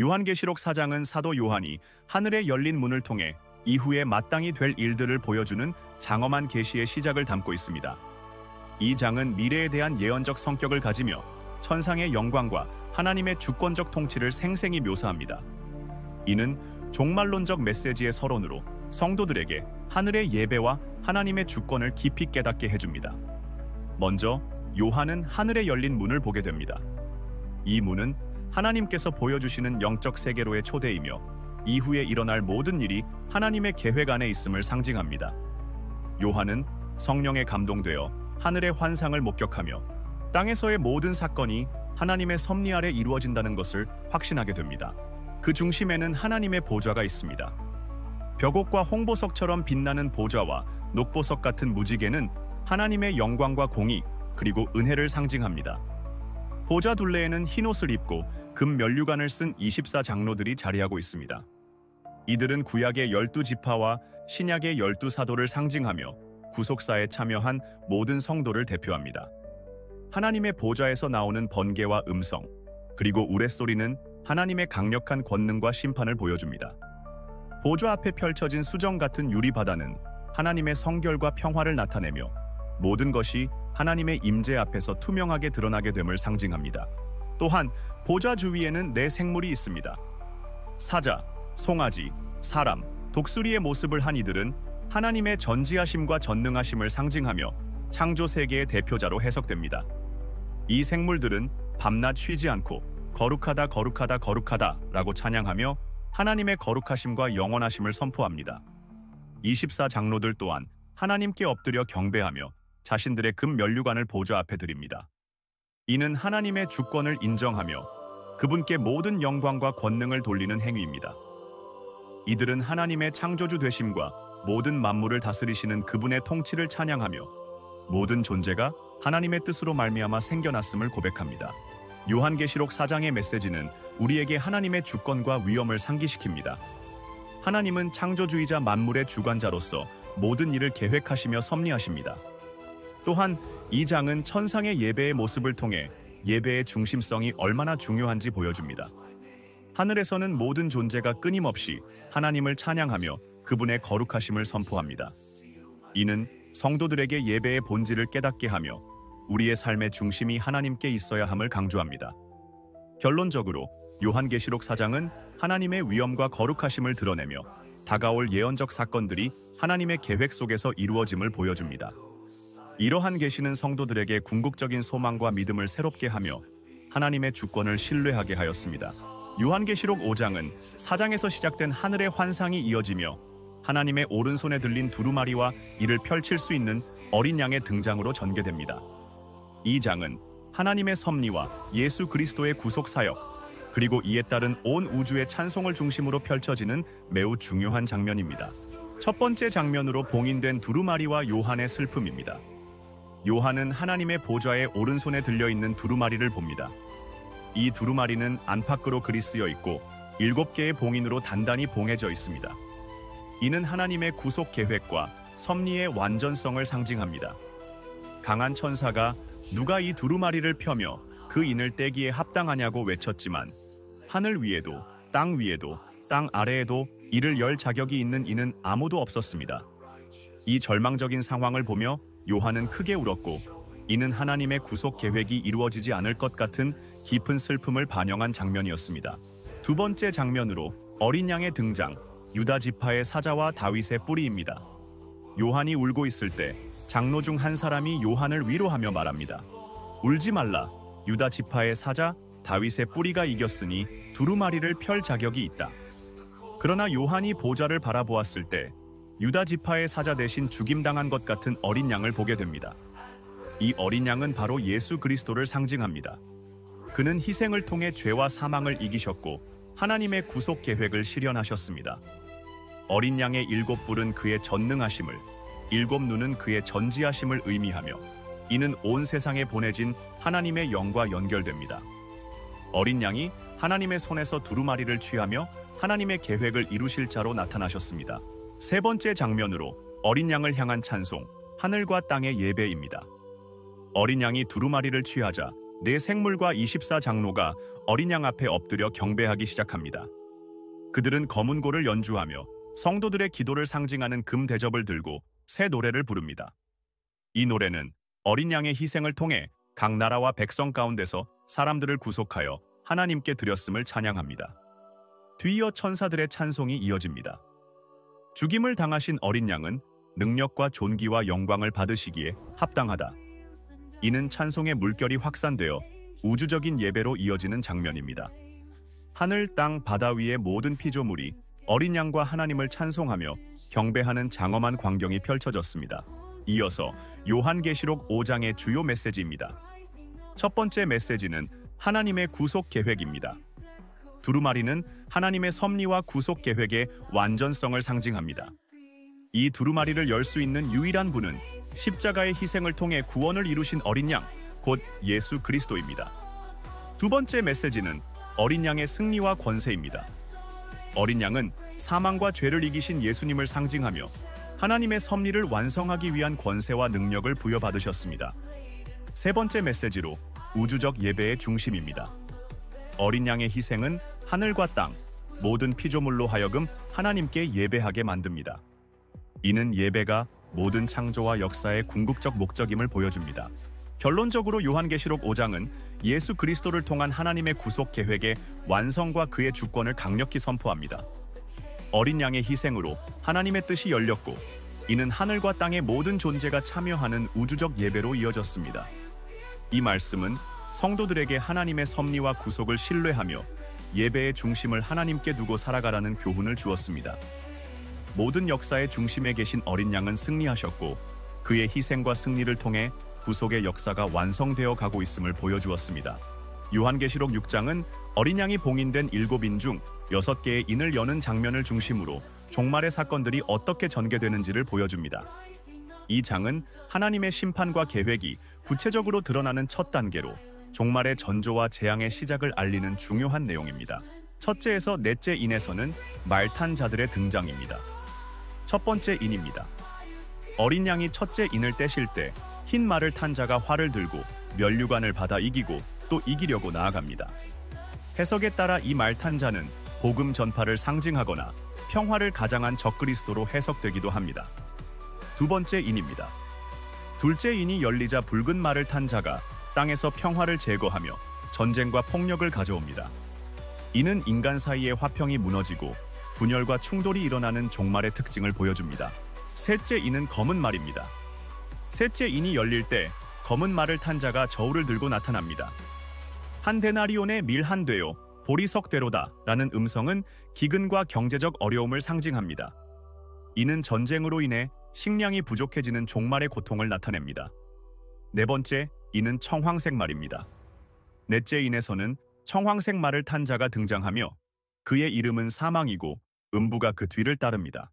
요한계시록 4장은 사도 요한이 하늘에 열린 문을 통해 이후에 마땅히 될 일들을 보여주는 장엄한 계시의 시작을 담고 있습니다. 이 장은 미래에 대한 예언적 성격을 가지며 천상의 영광과 하나님의 주권적 통치를 생생히 묘사합니다. 이는 종말론적 메시지의 서론으로 성도들에게 하늘의 예배와 하나님의 주권을 깊이 깨닫게 해줍니다. 먼저 요한은 하늘에 열린 문을 보게 됩니다. 이 문은 하나님께서 보여주시는 영적 세계로의 초대이며 이후에 일어날 모든 일이 하나님의 계획 안에 있음을 상징합니다. 요한은 성령에 감동되어 하늘의 환상을 목격하며 땅에서의 모든 사건이 하나님의 섭리 아래 이루어진다는 것을 확신하게 됩니다. 그 중심에는 하나님의 보좌가 있습니다. 벽옥과 홍보석처럼 빛나는 보좌와 녹보석 같은 무지개는 하나님의 영광과 공의 그리고 은혜를 상징합니다. 보좌 둘레에는 흰옷을 입고 금 면류관을 쓴 24장로들이 자리하고 있습니다. 이들은 구약의 12지파와 신약의 12사도를 상징하며 구속사에 참여한 모든 성도를 대표합니다. 하나님의 보좌에서 나오는 번개와 음성, 그리고 우레소리는 하나님의 강력한 권능과 심판을 보여줍니다. 보좌 앞에 펼쳐진 수정 같은 유리바다는 하나님의 성결과 평화를 나타내며 모든 것이 하나님의 임재 앞에서 투명하게 드러나게 됨을 상징합니다. 또한 보좌 주위에는 네 생물이 있습니다. 사자, 송아지, 사람, 독수리의 모습을 한 이들은 하나님의 전지하심과 전능하심을 상징하며 창조 세계의 대표자로 해석됩니다. 이 생물들은 밤낮 쉬지 않고 거룩하다 거룩하다 거룩하다 라고 찬양하며 하나님의 거룩하심과 영원하심을 선포합니다. 24장로들 또한 하나님께 엎드려 경배하며 자신들의 금 면류관을 보좌 앞에 드립니다. 이는 하나님의 주권을 인정하며 그분께 모든 영광과 권능을 돌리는 행위입니다. 이들은 하나님의 창조주 되심과 모든 만물을 다스리시는 그분의 통치를 찬양하며 모든 존재가 하나님의 뜻으로 말미암아 생겨났음을 고백합니다. 요한계시록 4장의 메시지는 우리에게 하나님의 주권과 위엄을 상기시킵니다. 하나님은 창조주이자 만물의 주관자로서 모든 일을 계획하시며 섭리하십니다. 또한 이 장은 천상의 예배의 모습을 통해 예배의 중심성이 얼마나 중요한지 보여줍니다. 하늘에서는 모든 존재가 끊임없이 하나님을 찬양하며 그분의 거룩하심을 선포합니다. 이는 성도들에게 예배의 본질을 깨닫게 하며 우리의 삶의 중심이 하나님께 있어야 함을 강조합니다. 결론적으로 요한계시록 4장은 하나님의 위엄과 거룩하심을 드러내며 다가올 예언적 사건들이 하나님의 계획 속에서 이루어짐을 보여줍니다. 이러한 계시는 성도들에게 궁극적인 소망과 믿음을 새롭게 하며 하나님의 주권을 신뢰하게 하였습니다. 요한계시록 5장은 4장에서 시작된 하늘의 환상이 이어지며 하나님의 오른손에 들린 두루마리와 이를 펼칠 수 있는 어린 양의 등장으로 전개됩니다. 이 장은 하나님의 섭리와 예수 그리스도의 구속 사역, 그리고 이에 따른 온 우주의 찬송을 중심으로 펼쳐지는 매우 중요한 장면입니다. 첫 번째 장면으로 봉인된 두루마리와 요한의 슬픔입니다. 요한은 하나님의 보좌의 오른손에 들려있는 두루마리를 봅니다. 이 두루마리는 안팎으로 글이 쓰여 있고 7개의 봉인으로 단단히 봉해져 있습니다. 이는 하나님의 구속 계획과 섭리의 완전성을 상징합니다. 강한 천사가 누가 이 두루마리를 펴며 그 인을 떼기에 합당하냐고 외쳤지만 하늘 위에도 땅 위에도 땅 아래에도 이를 열 자격이 있는 이는 아무도 없었습니다. 이 절망적인 상황을 보며 요한은 크게 울었고 이는 하나님의 구속 계획이 이루어지지 않을 것 같은 깊은 슬픔을 반영한 장면이었습니다. 두 번째 장면으로 어린 양의 등장, 유다 지파의 사자와 다윗의 뿌리입니다. 요한이 울고 있을 때 장로 중 한 사람이 요한을 위로하며 말합니다. 울지 말라. 유다 지파의 사자 다윗의 뿌리가 이겼으니 두루마리를 펼 자격이 있다. 그러나 요한이 보좌를 바라보았을 때 유다 지파의 사자 대신 죽임당한 것 같은 어린 양을 보게 됩니다. 이 어린 양은 바로 예수 그리스도를 상징합니다. 그는 희생을 통해 죄와 사망을 이기셨고 하나님의 구속 계획을 실현하셨습니다. 어린 양의 7뿔은 그의 전능하심을, 7눈은 그의 전지하심을 의미하며 이는 온 세상에 보내진 하나님의 영과 연결됩니다. 어린 양이 하나님의 손에서 두루마리를 취하며 하나님의 계획을 이루실 자로 나타나셨습니다. 세 번째 장면으로 어린 양을 향한 찬송, 하늘과 땅의 예배입니다. 어린 양이 두루마리를 취하자 네 생물과 24장로가 어린 양 앞에 엎드려 경배하기 시작합니다. 그들은 검은 고를 연주하며 성도들의 기도를 상징하는 금 대접을 들고 새 노래를 부릅니다. 이 노래는 어린 양의 희생을 통해 각 나라와 백성 가운데서 사람들을 구속하여 하나님께 드렸음을 찬양합니다. 뒤이어 천사들의 찬송이 이어집니다. 죽임을 당하신 어린 양은 능력과 존귀와 영광을 받으시기에 합당하다. 이는 찬송의 물결이 확산되어 우주적인 예배로 이어지는 장면입니다. 하늘, 땅, 바다 위의 모든 피조물이 어린 양과 하나님을 찬송하며 경배하는 장엄한 광경이 펼쳐졌습니다. 이어서 요한계시록 5장의 주요 메시지입니다. 첫 번째 메시지는 하나님의 구속 계획입니다. 두루마리는 하나님의 섭리와 구속 계획의 완전성을 상징합니다. 이 두루마리를 열 수 있는 유일한 분은 십자가의 희생을 통해 구원을 이루신 어린 양, 곧 예수 그리스도입니다. 두 번째 메시지는 어린 양의 승리와 권세입니다. 어린 양은 사망과 죄를 이기신 예수님을 상징하며 하나님의 섭리를 완성하기 위한 권세와 능력을 부여받으셨습니다. 세 번째 메시지로 우주적 예배의 중심입니다. 어린 양의 희생은 하늘과 땅, 모든 피조물로 하여금 하나님께 예배하게 만듭니다. 이는 예배가 모든 창조와 역사의 궁극적 목적임을 보여줍니다. 결론적으로 요한계시록 5장은 예수 그리스도를 통한 하나님의 구속 계획의 완성과 그의 주권을 강력히 선포합니다. 어린 양의 희생으로 하나님의 뜻이 열렸고, 이는 하늘과 땅의 모든 존재가 참여하는 우주적 예배로 이어졌습니다. 이 말씀은 성도들에게 하나님의 섭리와 구속을 신뢰하며 예배의 중심을 하나님께 두고 살아가라는 교훈을 주었습니다. 모든 역사의 중심에 계신 어린 양은 승리하셨고, 그의 희생과 승리를 통해 구속의 역사가 완성되어 가고 있음을 보여주었습니다. 요한계시록 6장은 어린 양이 봉인된 7인 중 6개의 인을 여는 장면을 중심으로 종말의 사건들이 어떻게 전개되는지를 보여줍니다. 이 장은 하나님의 심판과 계획이 구체적으로 드러나는 첫 단계로 종말의 전조와 재앙의 시작을 알리는 중요한 내용입니다. 첫째에서 넷째 인에서는 말 탄 자들의 등장입니다. 첫 번째 인입니다. 어린 양이 첫째 인을 떼실 때 흰 말을 탄 자가 활을 들고 면류관을 받아 이기고 또 이기려고 나아갑니다. 해석에 따라 이 말 탄 자는 복음 전파를 상징하거나 평화를 가장한 적그리스도로 해석되기도 합니다. 두 번째 인입니다. 둘째 인이 열리자 붉은 말을 탄 자가 땅에서 평화를 제거하며 전쟁과 폭력을 가져옵니다. 이는 인간 사이의 화평이 무너지고 분열과 충돌이 일어나는 종말의 특징을 보여줍니다. 셋째 인은 검은 말입니다. 셋째 인이 열릴 때 검은 말을 탄 자가 저울을 들고 나타납니다. 한 데나리온의 밀 한 되요, 보리석 되로다 라는 음성은 기근과 경제적 어려움을 상징합니다. 이는 전쟁으로 인해 식량이 부족해지는 종말의 고통을 나타냅니다. 네 번째, 이는 청황색 말입니다. 넷째 인에서는 청황색 말을 탄 자가 등장하며 그의 이름은 사망이고 음부가 그 뒤를 따릅니다.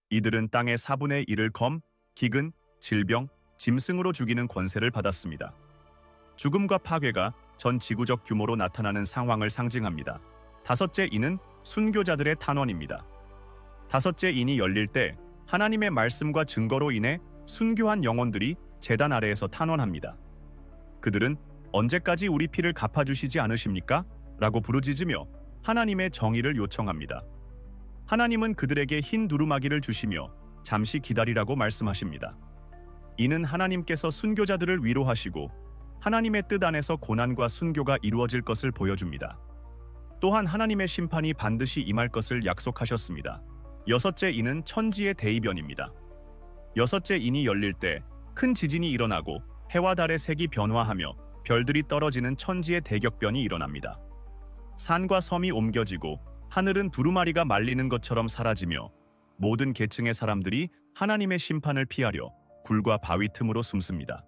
이들은 땅의 4분의 1을 검, 기근, 질병, 짐승으로 죽이는 권세를 받았습니다. 죽음과 파괴가 전 지구적 규모로 나타나는 상황을 상징합니다. 다섯째 인은 순교자들의 탄원입니다. 다섯째 인이 열릴 때 하나님의 말씀과 증거로 인해 순교한 영혼들이 제단 아래에서 탄원합니다. 그들은 언제까지 우리 피를 갚아주시지 않으십니까? 라고 부르짖으며 하나님의 정의를 요청합니다. 하나님은 그들에게 흰 두루마기를 주시며 잠시 기다리라고 말씀하십니다. 이는 하나님께서 순교자들을 위로하시고 하나님의 뜻 안에서 고난과 순교가 이루어질 것을 보여줍니다. 또한 하나님의 심판이 반드시 임할 것을 약속하셨습니다. 여섯째 인은 천지의 대이변입니다. 여섯째 인이 열릴 때 큰 지진이 일어나고 해와 달의 색이 변화하며 별들이 떨어지는 천지의 대격변이 일어납니다. 산과 섬이 옮겨지고 하늘은 두루마리가 말리는 것처럼 사라지며 모든 계층의 사람들이 하나님의 심판을 피하려 굴과 바위 틈으로 숨습니다.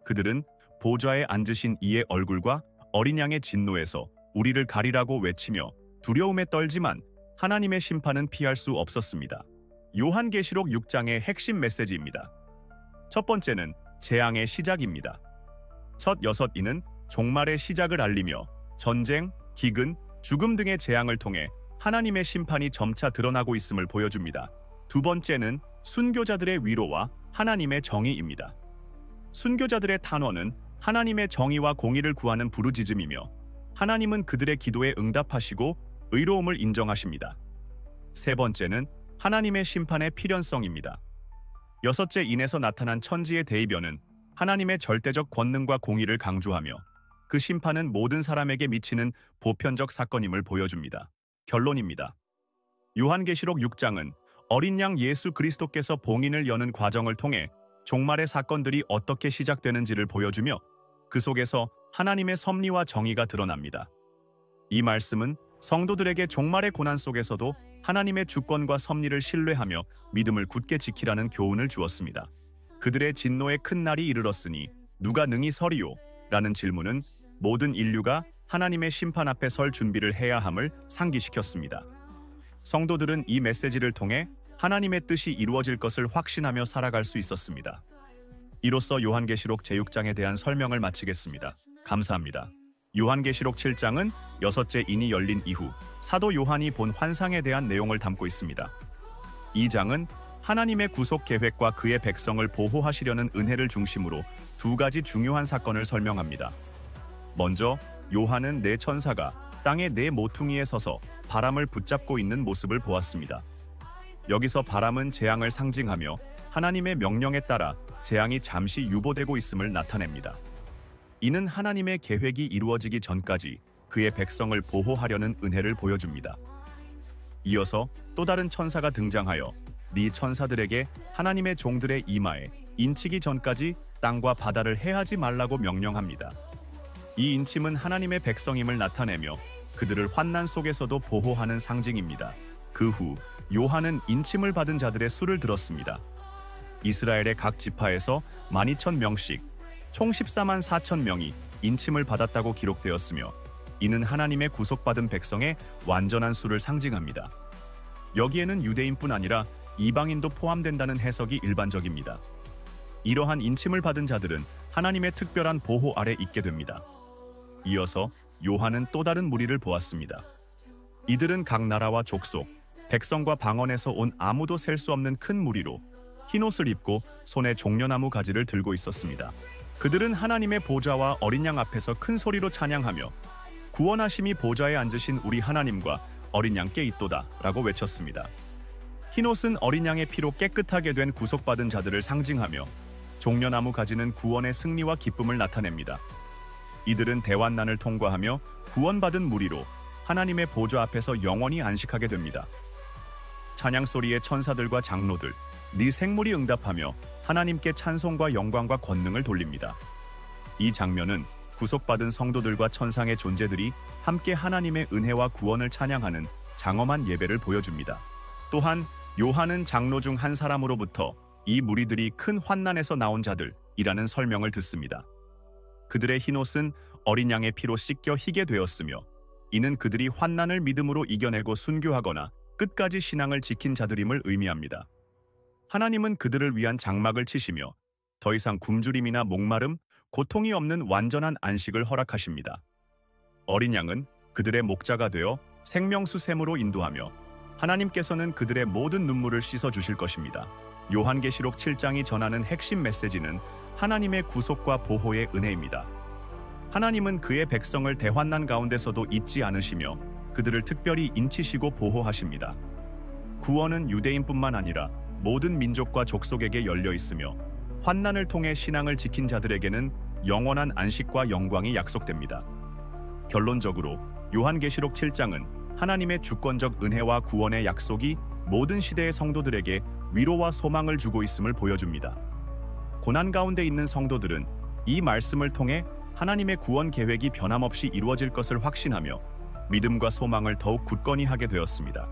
그들은 보좌에 앉으신 이의 얼굴과 어린 양의 진노에서 우리를 가리라고 외치며 두려움에 떨지만 하나님의 심판은 피할 수 없었습니다. 요한계시록 6장의 핵심 메시지입니다. 첫 번째는 재앙의 시작입니다. 첫 6인은 종말의 시작을 알리며 전쟁, 기근, 죽음 등의 재앙을 통해 하나님의 심판이 점차 드러나고 있음을 보여줍니다. 두 번째는 순교자들의 위로와 하나님의 정의입니다. 순교자들의 탄원은 하나님의 정의와 공의를 구하는 부르짖음이며 하나님은 그들의 기도에 응답하시고 의로움을 인정하십니다. 세 번째는 하나님의 심판의 필연성입니다. 여섯째, 인에서 나타난 천지의 대의변은 하나님의 절대적 권능과 공의를 강조하며 그 심판은 모든 사람에게 미치는 보편적 사건임을 보여줍니다. 결론입니다. 요한계시록 6장은 어린 양 예수 그리스도께서 봉인을 여는 과정을 통해 종말의 사건들이 어떻게 시작되는지를 보여주며 그 속에서 하나님의 섭리와 정의가 드러납니다. 이 말씀은 성도들에게 종말의 고난 속에서도 하나님의 주권과 섭리를 신뢰하며 믿음을 굳게 지키라는 교훈을 주었습니다. 그들의 진노의 큰 날이 이르렀으니 누가 능히 서리요? 라는 질문은 모든 인류가 하나님의 심판 앞에 설 준비를 해야 함을 상기시켰습니다. 성도들은 이 메시지를 통해 하나님의 뜻이 이루어질 것을 확신하며 살아갈 수 있었습니다. 이로써 요한계시록 제6장에 대한 설명을 마치겠습니다. 감사합니다. 요한계시록 7장은 여섯째 인이 열린 이후 사도 요한이 본 환상에 대한 내용을 담고 있습니다. 이 장은 하나님의 구속 계획과 그의 백성을 보호하시려는 은혜를 중심으로 두 가지 중요한 사건을 설명합니다. 먼저 요한은 네 천사가 땅의 네 모퉁이에 서서 바람을 붙잡고 있는 모습을 보았습니다. 여기서 바람은 재앙을 상징하며 하나님의 명령에 따라 재앙이 잠시 유보되고 있음을 나타냅니다. 이는 하나님의 계획이 이루어지기 전까지 그의 백성을 보호하려는 은혜를 보여줍니다. 이어서 또 다른 천사가 등장하여 네 천사들에게 하나님의 종들의 이마에 인치기 전까지 땅과 바다를 해하지 말라고 명령합니다. 이 인침은 하나님의 백성임을 나타내며 그들을 환난 속에서도 보호하는 상징입니다. 그 후 요한은 인침을 받은 자들의 수를 들었습니다. 이스라엘의 각 지파에서 12,000명씩 총 14만 4천 명이 인침을 받았다고 기록되었으며 이는 하나님의 구속받은 백성의 완전한 수를 상징합니다. 여기에는 유대인뿐 아니라 이방인도 포함된다는 해석이 일반적입니다. 이러한 인침을 받은 자들은 하나님의 특별한 보호 아래 있게 됩니다. 이어서 요한은 또 다른 무리를 보았습니다. 이들은 각 나라와 족속, 백성과 방언에서 온 아무도 셀 수 없는 큰 무리로 흰 옷을 입고 손에 종려나무 가지를 들고 있었습니다. 그들은 하나님의 보좌와 어린 양 앞에서 큰 소리로 찬양하며 구원하심이 보좌에 앉으신 우리 하나님과 어린 양께 있도다 라고 외쳤습니다. 흰 옷은 어린 양의 피로 깨끗하게 된 구속받은 자들을 상징하며 종려나무 가지는 구원의 승리와 기쁨을 나타냅니다. 이들은 대환난을 통과하며 구원받은 무리로 하나님의 보좌 앞에서 영원히 안식하게 됩니다. 찬양 소리의 천사들과 장로들, 네 생물이 응답하며 하나님께 찬송과 영광과 권능을 돌립니다. 이 장면은 구속받은 성도들과 천상의 존재들이 함께 하나님의 은혜와 구원을 찬양하는 장엄한 예배를 보여줍니다. 또한 요한은 장로 중 한 사람으로부터 이 무리들이 큰 환난에서 나온 자들이라는 설명을 듣습니다. 그들의 흰옷은 어린 양의 피로 씻겨 희게 되었으며 이는 그들이 환난을 믿음으로 이겨내고 순교하거나 끝까지 신앙을 지킨 자들임을 의미합니다. 하나님은 그들을 위한 장막을 치시며 더 이상 굶주림이나 목마름, 고통이 없는 완전한 안식을 허락하십니다. 어린 양은 그들의 목자가 되어 생명수 샘으로 인도하며 하나님께서는 그들의 모든 눈물을 씻어주실 것입니다. 요한계시록 7장이 전하는 핵심 메시지는 하나님의 구속과 보호의 은혜입니다. 하나님은 그의 백성을 대환난 가운데서도 잊지 않으시며 그들을 특별히 인치시고 보호하십니다. 구원은 유대인뿐만 아니라 모든 민족과 족속에게 열려 있으며 환난을 통해 신앙을 지킨 자들에게는 영원한 안식과 영광이 약속됩니다. 결론적으로 요한계시록 7장은 하나님의 주권적 은혜와 구원의 약속이 모든 시대의 성도들에게 위로와 소망을 주고 있음을 보여줍니다. 고난 가운데 있는 성도들은 이 말씀을 통해 하나님의 구원 계획이 변함없이 이루어질 것을 확신하며 믿음과 소망을 더욱 굳건히 하게 되었습니다.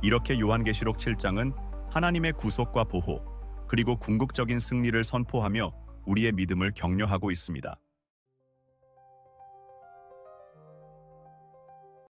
이렇게 요한계시록 7장은 하나님의 구속과 보호, 그리고 궁극적인 승리를 선포하며 우리의 믿음을 격려하고 있습니다.